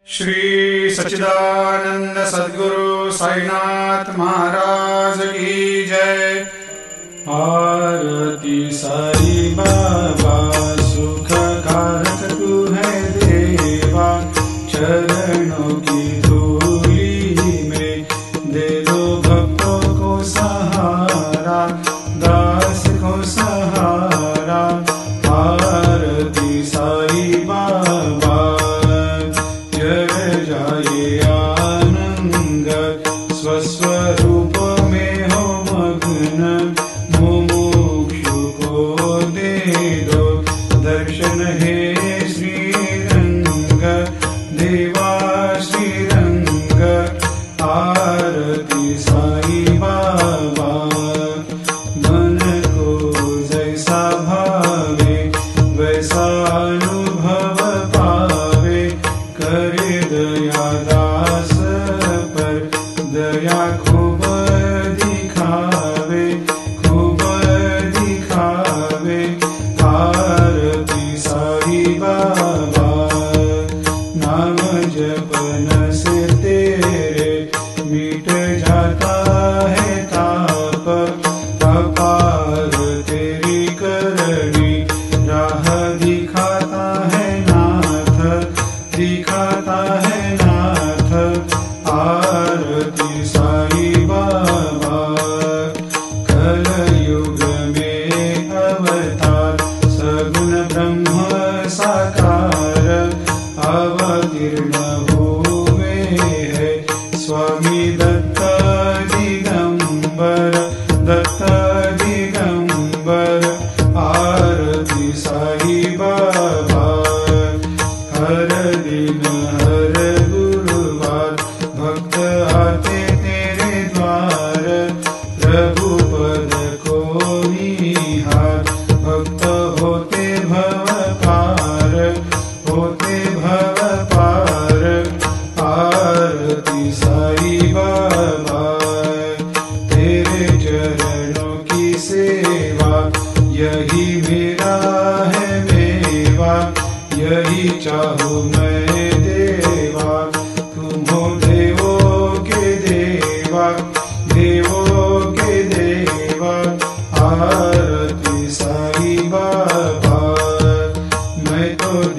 श्री सच्चिदानंद सद्गुरु साईनाथ महाराज की जय। आरती साई बाबा सुख कारक तू है देवा, चरणों की धूली में दे दो भक्तों को सहारा, दास को सहारा। आरती साई बाबा जय जाए आनंद, स्वस्वरूप में हो मग्न, मुमुक्षु को दे दो दर्शन हे श्रीरंग, देवा श्रीरंग। आरती साई बाबा मन को जैसा भावे वैसा अनुभव पावे, करे दया दास पर दया खूब दिखावे, खूब दिखावे। आरती साई बाबा नाम जपन से तेरे मिट जाता है ताप, अपार तेरी करनी राह दिखाता है नाथ, दिखाता है नाथ। आरती साई बाबा कलयुग में अवतार, सगुण ब्रह्म साकार अवतीर्ण हुए है स्वामी दत्त दिगंबर, दत्त दिगंबर। आरती साई बाबा हर दिन हर गुरुवार भक्त आते तेरे द्वार, प्रभु पद को निहार, भक्त होते भव पार, होते भव पार। आरती साई बाबा तेरे चरणों की सेवा, यही मेरा है मेवा, यही चाहूँ मैं।